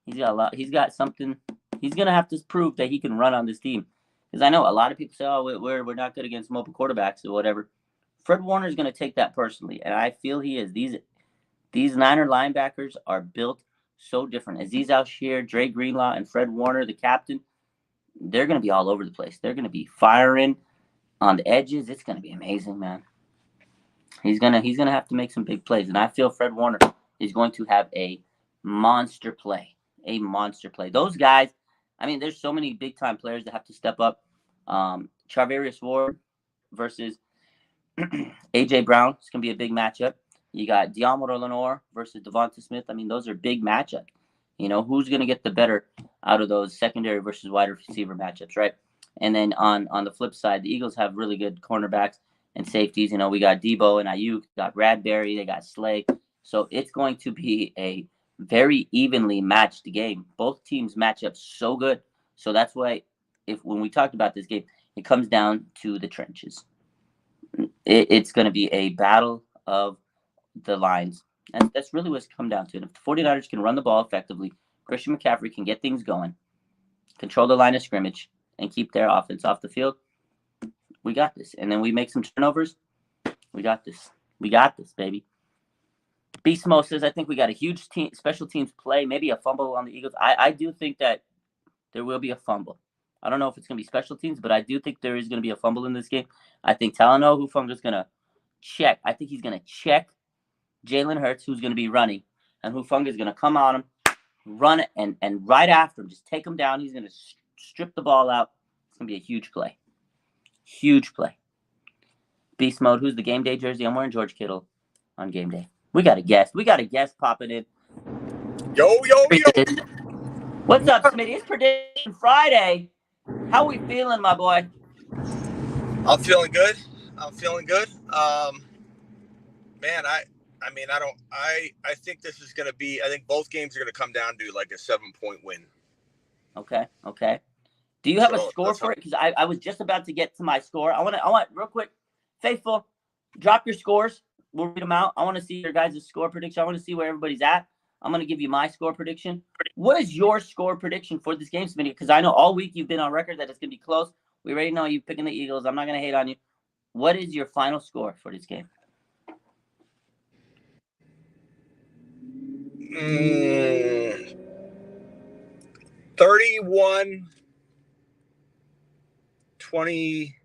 he's got something. He's gonna have to prove that he can run on this team. Because I know a lot of people say, "Oh, we're not good against mobile quarterbacks or whatever." Fred Warner is gonna take that personally, and I feel he is. These Niner linebackers are built so different. Azeez Al-Shaair, Dre Greenlaw, and Fred Warner, the captain, they're gonna be all over the place. They're gonna be firing on the edges. It's gonna be amazing, man. He's gonna have to make some big plays, and I feel Fred Warner is going to have a monster play. A monster play. Those guys, I mean, there's so many big time players that have to step up. Charvarius Ward versus A.J. Brown, it's going to be a big matchup. You got Deommodore Lenoir versus Devonta Smith. I mean, those are big matchups. Who's going to get the better out of those secondary versus wide receiver matchups, right? And then on the flip side, the Eagles have really good cornerbacks and safeties. We got Debo and Ayuk, got Bradbury, they got Slay. So it's going to be a very evenly matched game. Both teams match up so good. So that's why when we talked about this game, it comes down to the trenches. It's going to be a battle of the lines. And that's really what's come down to. And if the 49ers can run the ball effectively, Christian McCaffrey can get things going, control the line of scrimmage, and keep their offense off the field, we got this. And then we make some turnovers, we got this. We got this, baby. Beast Mo says, I think we got a huge special teams play, maybe a fumble on the Eagles. I do think that there will be a fumble. I don't know if it's going to be special teams, but I do think there is going to be a fumble in this game. I think Talanoa Hufanga is going to check. I think he's going to check Jalen Hurts, who's going to be running, and Hufanga is going to come on him, run it, and right after him, just take him down. He's going to strip the ball out. It's going to be a huge play. Huge play. Beast Mode, who's the game day jersey? I'm wearing George Kittle on game day. We got a guest. We got a guest popping in. Yo. What's up, Smitty? It's Prediction Friday. How we feeling, my boy? I'm feeling good. Man, I think this is going to be, I think both games are going to come down to like a 7-point win. Okay. Do you have a score for it? Because I was just about to get to my score. I want real quick, Faithful, drop your scores. We'll read them out. I want to see your guys' score prediction. I want to see where everybody's at. I'm going to give you my score prediction. What is your score prediction for this game, Smitty? Because I know all week you've been on record that it's going to be close. We already know you picking the Eagles. I'm not going to hate on you. What is your final score for this game? 31 20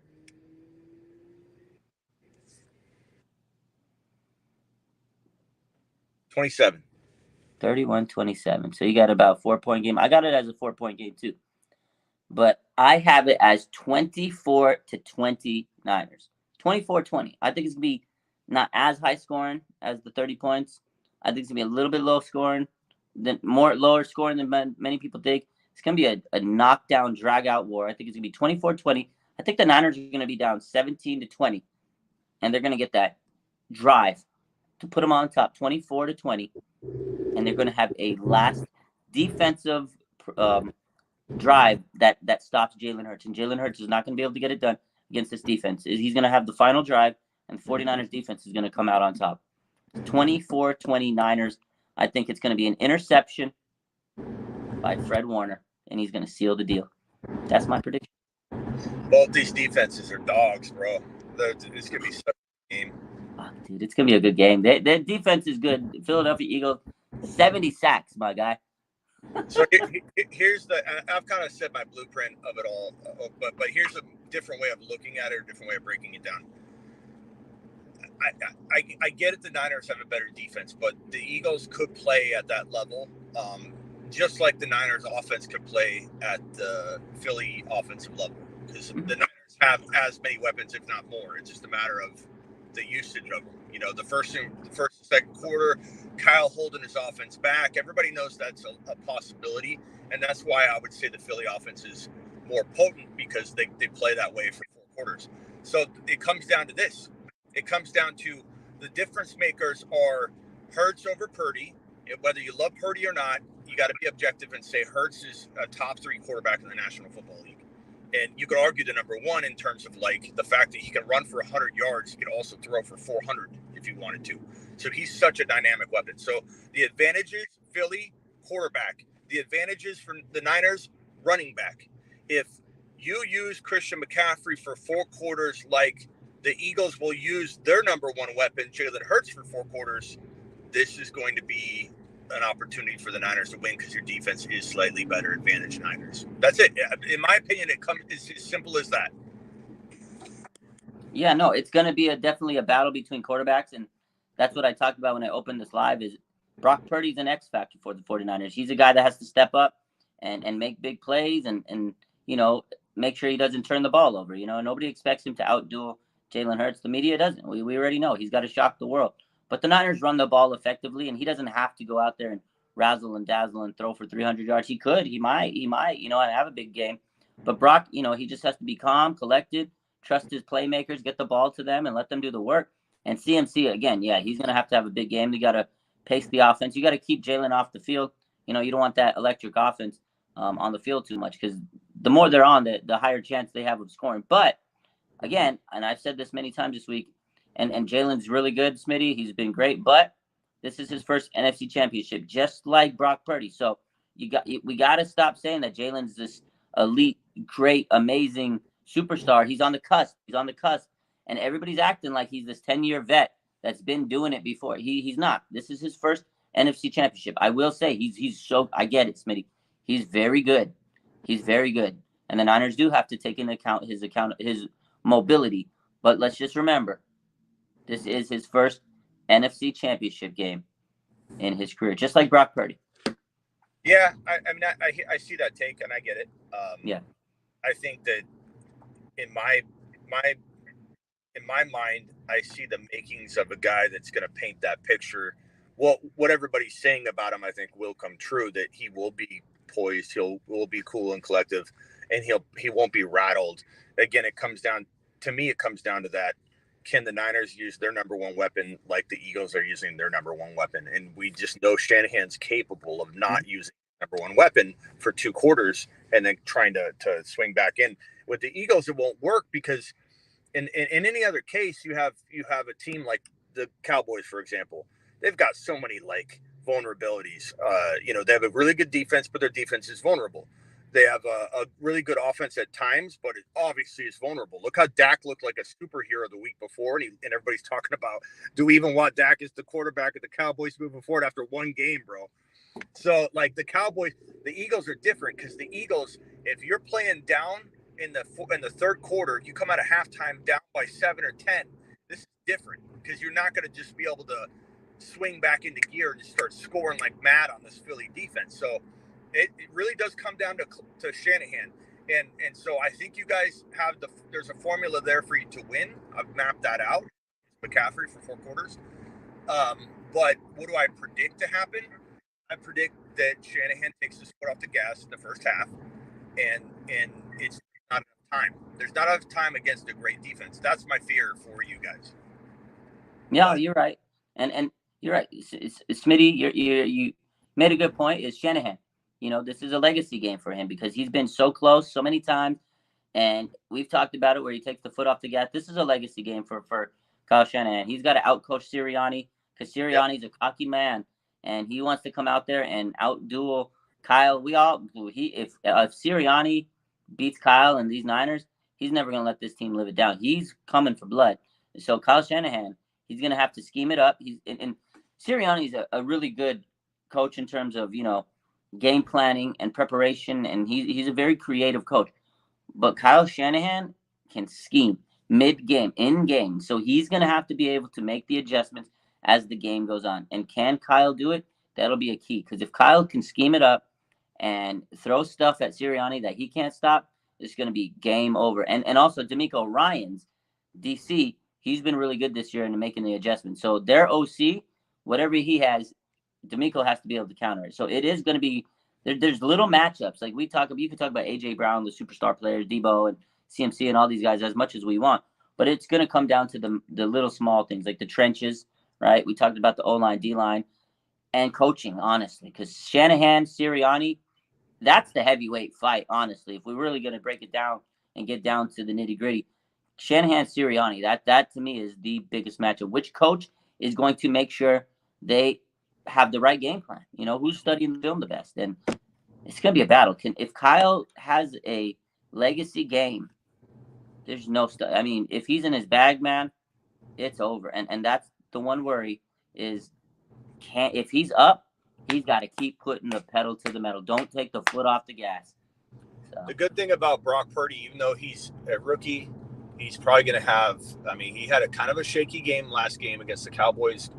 27. 31-27. So you got about a 4-point game. I got it as a 4-point game too. But I have it as 24-20 Niners. 24-20. I think it's going to be not as high scoring as the 30 points. I think it's going to be a little bit low scoring, lower scoring than many people think. It's going to be a knockdown, drag-out war. I think it's going to be 24-20. I think the Niners are going to be down 17-20, and they're going to get that drive to put them on top, 24-20, and they're going to have a last defensive drive that stops Jalen Hurts, and Jalen Hurts is not going to be able to get it done against this defense. He's going to have the final drive, and the 49ers defense is going to come out on top. 24-20 Niners. I think it's going to be an interception by Fred Warner, and he's going to seal the deal. That's my prediction. Both these defenses are dogs, bro. It's going to be such a game. Fuck, dude, it's going to be a good game. Their defense is good. Philadelphia Eagles, 70 sacks, my guy. So here's I've kind of said my blueprint of it all, but here's a different way of looking at it, or a different way of breaking it down. I get it, the Niners have a better defense, but the Eagles could play at that level, just like the Niners offense could play at the Philly offensive level, because the Niners have as many weapons, if not more. It's just a matter of the usage of them. The first and second quarter, Kyle holding his offense back. Everybody knows that's a possibility, and that's why I would say the Philly offense is more potent, because they play that way for 4 quarters. So it comes down to this. It comes down to the difference makers are Hurts over Purdy. Whether you love Purdy or not, you got to be objective and say Hurts is a top 3 quarterback in the National Football League. And you could argue the number 1 in terms of like the fact that he can run for 100 yards. He can also throw for 400 if he wanted to. So he's such a dynamic weapon. So the advantages, Philly, quarterback. The advantages for the Niners, running back. If you use Christian McCaffrey for 4 quarters like the Eagles will use their number 1 weapon, Jalen Hurts, for 4 quarters, this is going to be an opportunity for the Niners to win, because your defense is slightly better. Advantage Niners. That's it. In my opinion, it's as simple as that. Yeah, no, it's going to be definitely a battle between quarterbacks, and that's what I talked about when I opened this live, is Brock Purdy's an X factor for the 49ers. He's a guy that has to step up and make big plays and make sure he doesn't turn the ball over. Nobody expects him to outduel Jalen Hurts. The media doesn't. We already know he's got to shock the world. But the Niners run the ball effectively, and he doesn't have to go out there and razzle and dazzle and throw for 300 yards. He could. He might. Have a big game. But Brock, he just has to be calm, collected, trust his playmakers, get the ball to them, and let them do the work. And CMC, again, yeah, he's going to have a big game. You got to pace the offense. You got to keep Jalen off the field. You don't want that electric offense on the field too much, because the more they're on, the higher chance they have of scoring. But again, and I've said this many times this week, and Jalen's really good, Smitty. He's been great, but this is his first NFC Championship, just like Brock Purdy. So we got to stop saying that Jalen's this elite, great, amazing superstar. He's on the cusp. And everybody's acting like he's this 10-year vet that's been doing it before. He's not. This is his first NFC Championship. I will say he's so, I get it, Smitty. He's very good. And the Niners do have to take into account his mobility. But let's just remember, this is his first NFC Championship game in his career, just like Brock Purdy. Yeah, I see that take, and I get it. Yeah, I think that in my mind, I see the makings of a guy that's going to paint that picture. Well, what everybody's saying about him, I think, will come true. That he will be poised, will be cool and collective, and he won't be rattled. Again, it comes down to that. Can the Niners use their number one weapon like the Eagles are using their number one weapon? And we just know Shanahan's capable of not using number one weapon for 2 quarters and then trying to swing back in. With the Eagles, it won't work because in any other case, you have a team like the Cowboys, for example. They've got so many vulnerabilities. They have a really good defense, but their defense is vulnerable. They have a really good offense at times, but it obviously is vulnerable. Look how Dak looked like a superhero the week before, and everybody's talking about, do we even want Dak as the quarterback of the Cowboys moving forward after one game, bro? So, the Eagles are different because the Eagles, if you're playing down in the third quarter, you come out of halftime down by 7 or 10. This is different because you're not going to just be able to swing back into gear and just start scoring like mad on this Philly defense. So it really does come down to Shanahan. And so I think you guys there's a formula there for you to win. I've mapped that out. McCaffrey for 4 quarters. But what do I predict to happen? I predict that Shanahan takes his foot off the gas in the first half, and it's not enough time. There's not enough time against a great defense. That's my fear for you guys. Yeah, you're right, and you're right. Smitty, you made a good point. Is Shanahan? This is a legacy game for him because he's been so close so many times, and we've talked about it where he takes the foot off the gas. This is a legacy game for Kyle Shanahan. He's got to outcoach Sirianni because Sirianni's a cocky man. And he wants to come out there and outduel Kyle. If Sirianni beats Kyle and these Niners, he's never going to let this team live it down. He's coming for blood. So Kyle Shanahan, he's going to have to scheme it up. And Sirianni's a really good coach in terms of game planning and preparation, and he's a very creative coach. But Kyle Shanahan can scheme mid-game, in-game. So he's going to have to be able to make the adjustments as the game goes on. And can Kyle do it? That'll be a key. Because if Kyle can scheme it up and throw stuff at Sirianni that he can't stop, it's going to be game over. And also DeMeco Ryans, DC, he's been really good this year in making the adjustments. So their OC, whatever he has, DeMeco has to be able to counter it. So it is going to be there's little matchups. Like you can talk about AJ Brown, the superstar players, Debo and CMC and all these guys as much as we want. But it's going to come down to the little small things like the trenches, right? We talked about the O-line, D-line, and coaching, honestly, because Shanahan, Sirianni, that's the heavyweight fight, honestly. If we're really going to break it down and get down to the nitty-gritty, Shanahan, Sirianni, that to me is the biggest matchup. Which coach is going to make sure they have the right game plan? Who's studying the film the best? And it's going to be a battle. If Kyle has a legacy game, there's no if he's in his bag, man, it's over. And that's the one worry is if he's up, he's got to keep putting the pedal to the metal. Don't take the foot off the gas. So. The good thing about Brock Purdy, even though he's a rookie, he's probably going to have, he had a kind of a shaky game last game against the Cowboys,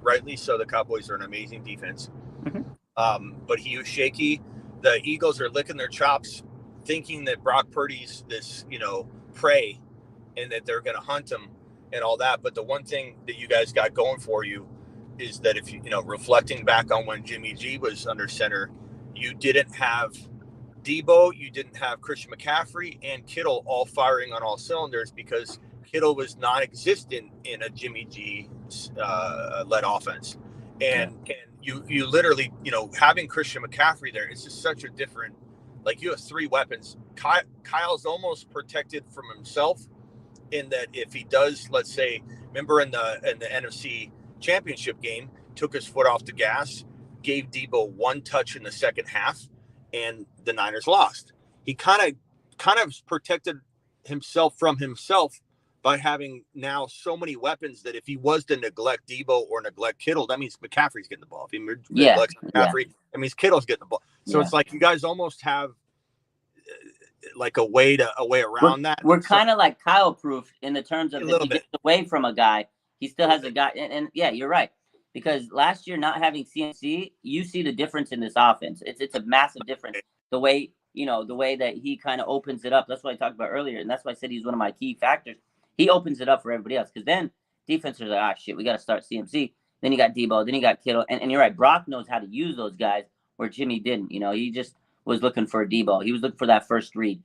rightly so. The Cowboys are an amazing defense. Mm-hmm. But he was shaky. The Eagles are licking their chops thinking that Brock Purdy's this, prey and that they're going to hunt him. and all that. But the one thing that you guys got going for you is that if you know, reflecting back on when Jimmy G was under center, you didn't have Debo, you didn't have Christian McCaffrey and Kittle all firing on all cylinders because Kittle was non-existent in a Jimmy G led offense, and you literally, you know, having Christian McCaffrey there, it's just such a different. Like, you have three weapons. Kyle's almost protected from himself in that if he does, let's say, remember in the NFC Championship game, took his foot off the gas, gave Debo one touch in the second half, and the Niners lost. He kind of protected himself from himself by having now so many weapons that if he was to neglect Debo or neglect Kittle, that means McCaffrey's getting the ball. If he neglects McCaffrey, that means Kittle's getting the ball. So it's like you guys almost have like a way around that. We're kind of like Kyle proof in the terms of if he gets away from a guy, he still has a guy. And yeah, you're right. Because last year not having CMC, you see the difference in this offense. It's a massive difference. The way, you know, the way that he kind of opens it up. That's what I talked about earlier. And that's why I said he's one of my key factors. He opens it up for everybody else. Because then defense are like, shit, we got to start CMC. Then you got Debo. Then you got Kittle. And you're right. Brock knows how to use those guys where Jimmy didn't. You know, he just was looking for a Debo. He was looking for that first read.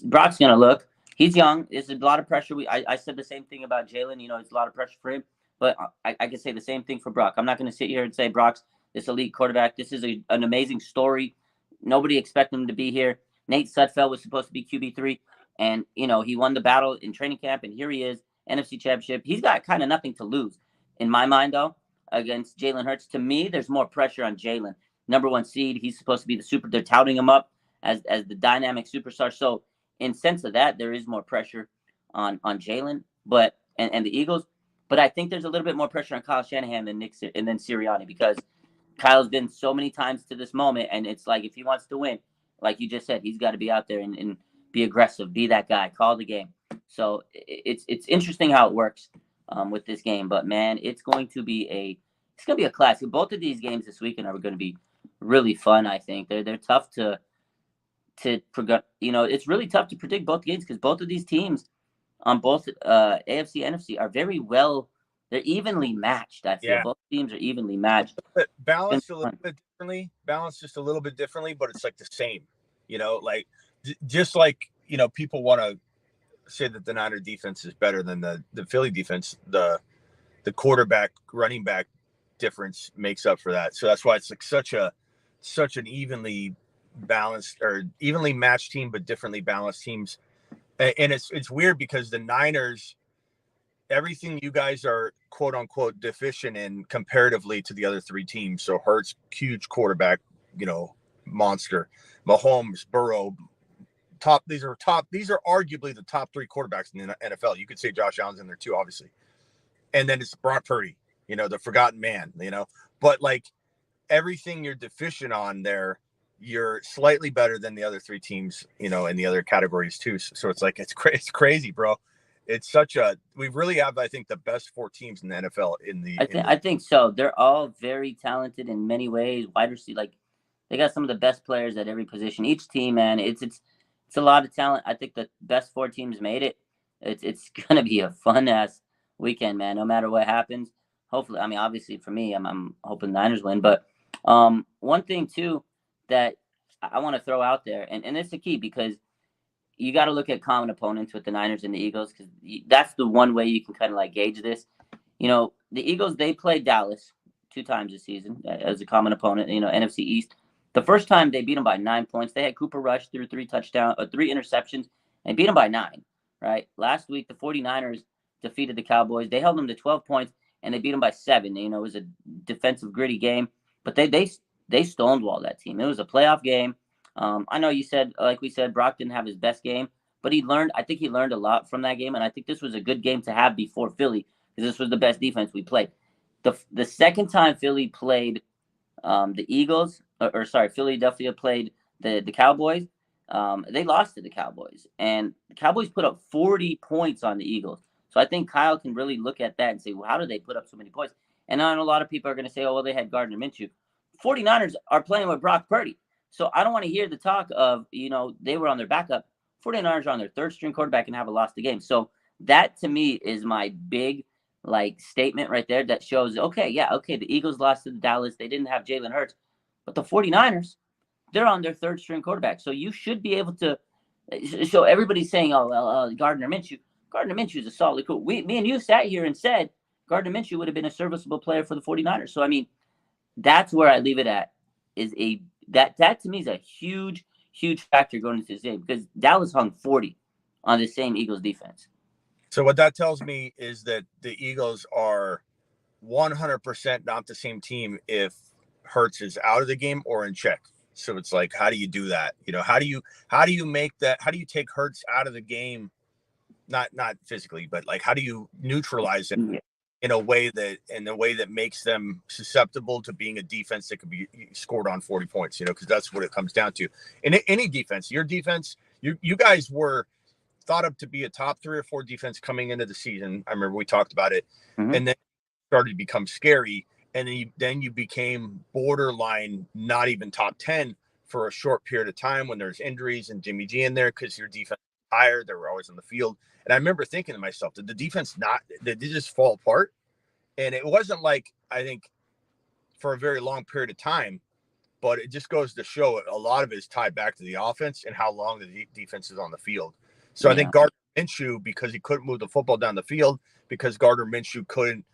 Brock's going to look. He's young. It's a lot of pressure. I said the same thing about Jalen. You know, it's a lot of pressure for him. But I can say the same thing for Brock. I'm not going to sit here and say Brock's this elite quarterback. This is an amazing story. Nobody expected him to be here. Nate Sudfeld was supposed to be QB3. And, you know, he won the battle in training camp. And here he is, NFC Championship. He's got kind of nothing to lose. In my mind, though, against Jalen Hurts. To me, there's more pressure on Jalen. Number one seed. He's supposed to be the super. They're touting him up as the dynamic superstar. So in sense of that, there is more pressure on Jalen and the Eagles. But I think there's a little bit more pressure on Kyle Shanahan than Nick and then Sirianni, because Kyle's been so many times to this moment, and it's like if he wants to win, like you just said, he's got to be out there and be aggressive, be that guy, call the game. So it's interesting how it works with this game. But man, it's going to be a classic. Both of these games this weekend are going to be really fun. I think they're tough to you know, it's really tough to predict both games because both of these teams on both AFC and NFC are very well. They're evenly matched. I feel both teams are evenly matched. Balanced a little bit differently. Balanced just a little bit differently, but it's like the same. You know, like just like, you know, people want to say that the Niner defense is better than the Philly defense. The quarterback running back difference makes up for that. So that's why it's like such an evenly balanced or evenly matched team, but differently balanced teams. And it's weird because the Niners, everything you guys are quote unquote deficient in comparatively to the other three teams. So Hurts, huge quarterback, you know, monster. Mahomes, Burrow, these are arguably the top three quarterbacks in the NFL. You could say Josh Allen's in there too, obviously. And then it's Brock Purdy, you know, the forgotten man, you know. But like everything you're deficient on there, you're slightly better than the other three teams, you know, in the other categories too. So it's like, it's crazy, bro. It's we really have, I think, the best four teams in the NFL I think so. They're all very talented in many ways. Wide receiver, like they got some of the best players at every position. Each team, man, it's a lot of talent. I think the best four teams made it. It's gonna be a fun ass weekend, man. No matter what happens. Hopefully, I mean, obviously for me, I'm hoping the Niners win. But one thing too that I want to throw out there, and it's the key because you got to look at common opponents with the Niners and the Eagles because that's the one way you can kind of like gauge this. You know, the Eagles, they played Dallas 2 times this season as a common opponent, you know, NFC East. The first time they beat them by 9 points. They had Cooper Rush through 3 interceptions and beat them by 9, right? Last week, the 49ers defeated the Cowboys. They held them to 12 points and they beat them by 7. You know, it was a defensive gritty game, but they stonewalled that team. It was a playoff game. I know you said, like we said, Brock didn't have his best game, but I think he learned a lot from that game. And I think this was a good game to have before Philly because this was the best defense we played. The second time Philly played the Eagles, Philadelphia played the Cowboys, they lost to the Cowboys. And the Cowboys put up 40 points on the Eagles. So I think Kyle can really look at that and say, well, how did they put up so many points? And I know a lot of people are going to say, oh, well, they had Gardner Minshew. 49ers are playing with Brock Purdy. So I don't want to hear the talk of, you know, they were on their backup. 49ers are on their third string quarterback and have lost the game. So that to me is my big like statement right there that shows, okay, the Eagles lost to the Dallas. They didn't have Jalen Hurts, but the 49ers, they're on their third string quarterback. So you should be able to. So everybody's saying, oh, well, Gardner Minshew. Gardner Minshew is a solid cool. Me and you sat here and said Gardner Minshew would have been a serviceable player for the 49ers. So, I mean, that's where I leave it at. That to me is a huge, huge factor going into this game because Dallas hung 40 on the same Eagles defense. So what that tells me is that the Eagles are 100% not the same team if Hurts is out of the game or in check. So it's like, how do you do that? You know, how do you make that? How do you take Hurts out of the game? Not physically, but like, how do you neutralize it in a way that makes them susceptible to being a defense that could be scored on 40 points? You know, because that's what it comes down to. In any defense, your defense, you guys were thought up to be a top 3 or 4 defense coming into the season. I remember we talked about it, and then started to become scary, and then you became borderline, not even top 10 for a short period of time when there's injuries and Jimmy G in there because your defense was tired. They were always on the field, and I remember thinking to myself, did the defense did they just fall apart? And it wasn't like, I think, for a very long period of time, but it just goes to show a lot of it is tied back to the offense and how long the defense is on the field. So I think Gardner Minshew, because he couldn't move the football down the field, because Gardner Minshew couldn't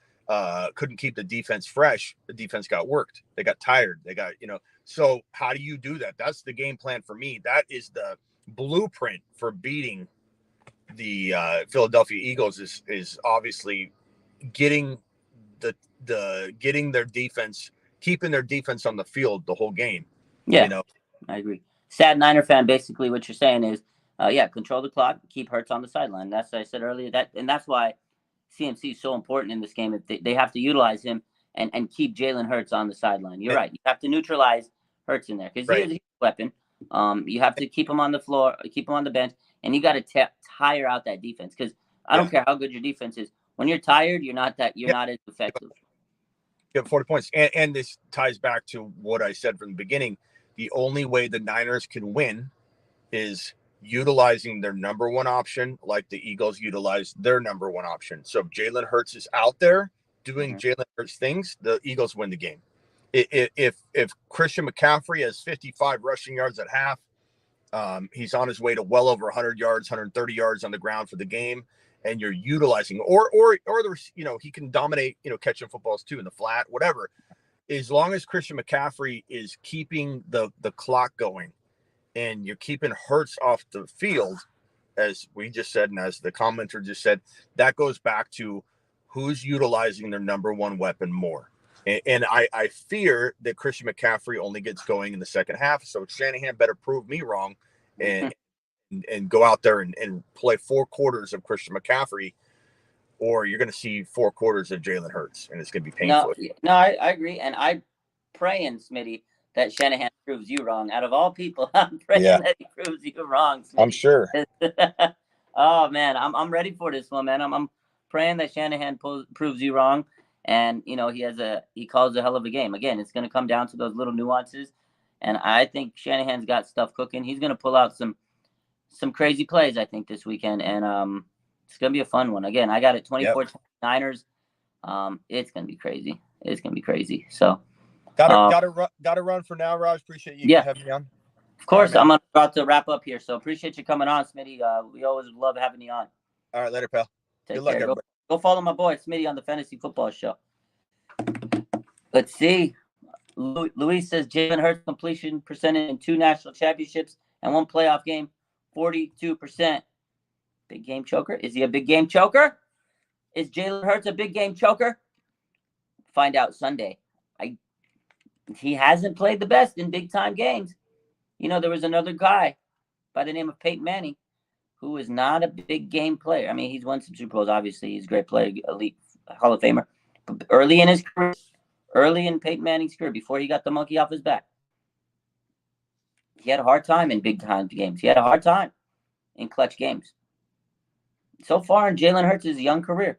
keep the defense fresh, the defense got worked. They got tired. They got, so how do you do that? That's the game plan for me. That is the blueprint for beating the Philadelphia Eagles is obviously getting getting their defense, keeping their defense on the field the whole game. Yeah, I agree. Sad Niner fan, basically what you're saying is, control the clock, keep Hurts on the sideline. That's what I said earlier. That's why CMC is so important in this game. They have to utilize him and keep Jalen Hurts on the sideline. You're right. You have to neutralize Hurts in there because he's a weapon. You have to keep him on the floor, keep him on the bench, and you got to tire out that defense because I don't care how good your defense is. When you're tired, you're not as effective. You have 40 points. And this ties back to what I said from the beginning. The only way the Niners can win is utilizing their number one option like the Eagles utilized their number one option. So if Jalen Hurts is out there doing Jalen Hurts things, the Eagles win the game. If Christian McCaffrey has 55 rushing yards at half, he's on his way to well over 100 yards, 130 yards on the ground for the game, and you're utilizing or there's he can dominate catching footballs too in the flat, whatever. As long as Christian McCaffrey is keeping the clock going and you're keeping Hurts off the field, as we just said and as the commenter just said, that goes back to who's utilizing their number one weapon more. And I fear that Christian McCaffrey only gets going in the second half. So Shanahan better prove me wrong and go out there and play 4 quarters of Christian McCaffrey, or you're going to see 4 quarters of Jalen Hurts, and it's going to be painful. No, I agree. And I praying, Smitty, that Shanahan proves you wrong. Out of all people, I'm praying that he proves you wrong, Smitty. I'm sure. Oh, man, I'm ready for this one, man. I'm praying that Shanahan proves you wrong. And, he calls a hell of a game. Again, it's going to come down to those little nuances. And I think Shanahan's got stuff cooking. He's going to pull out some crazy plays, I think, this weekend. And it's going to be a fun one. Again, I got it 24 Niners. It's going to be crazy. It's going to be crazy. So gotta run for now, Raj. Appreciate you having me on. Of course, right, I'm about to wrap up here. So appreciate you coming on, Smitty. We always love having you on. All right, later, pal. Good luck, everybody. Go follow my boy Smitty on the Fantasy Football Show. Let's see. Luis says Jalen Hurts completion percentage in 2 national championships and 1 playoff game, 42%. Big game choker. Is he a big game choker? Is Jalen Hurts a big game choker? Find out Sunday. He hasn't played the best in big time games. There was another guy by the name of Peyton Manning who is not a big game player. I mean, he's won some Super Bowls. Obviously, he's a great player, elite Hall of Famer. But early in his career, early in Peyton Manning's career, before he got the monkey off his back, he had a hard time in big time games. He had a hard time in clutch games. So far in Jalen Hurts' young career,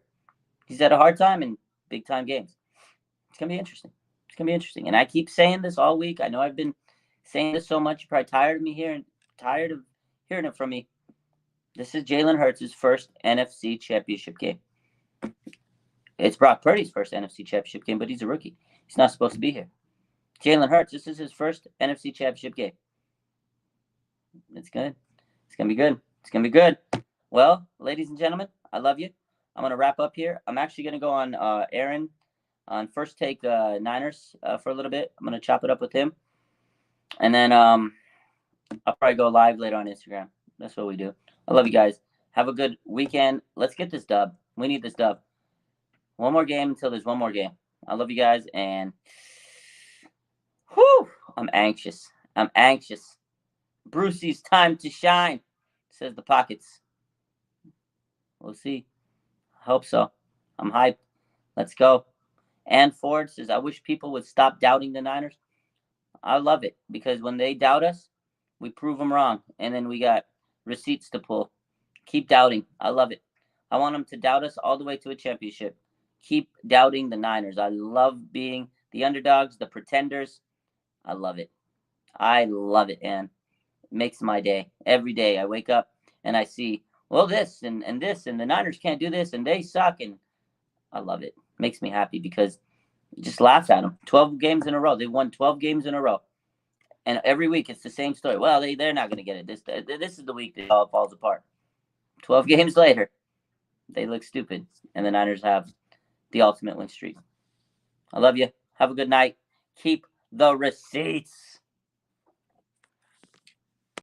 he's had a hard time in big time games. It's going to be interesting. It's going to be interesting. And I keep saying this all week. I know I've been saying this so much. You're probably tired of hearing it from me. This is Jalen Hurts' first NFC Championship game. It's Brock Purdy's first NFC Championship game, but he's a rookie. He's not supposed to be here. Jalen Hurts, this is his first NFC Championship game. It's good. It's going to be good. It's going to be good. Well, ladies and gentlemen, I love you. I'm going to wrap up here. I'm actually going to go on Aaron on First Take Niners for a little bit. I'm going to chop it up with him. And then I'll probably go live later on Instagram. That's what we do. I love you guys. Have a good weekend. Let's get this dub. We need this dub. One more game until there's one more game. I love you guys. And whew, I'm anxious. I'm anxious. Brucey's time to shine, says the Pockets. We'll see. Hope so. I'm hyped. Let's go. Ann Ford says, I wish people would stop doubting the Niners. I love it because when they doubt us, we prove them wrong. And then we got receipts to pull. Keep doubting. I love it. I want them to doubt us all the way to a championship. Keep doubting the Niners. I love being the underdogs, the pretenders. I love it. I love it, Ann. It makes my day. Every day I wake up and I see, well, this and this, and the Niners can't do this, and they suck. And I love it. Makes me happy because it just laughs at them. 12 games in a row. They've won 12 games in a row. And every week it's the same story. Well, they're not going to get it. This is the week that it all falls apart. 12 games later, they look stupid. And the Niners have the ultimate win streak. I love you. Have a good night. Keep the receipts.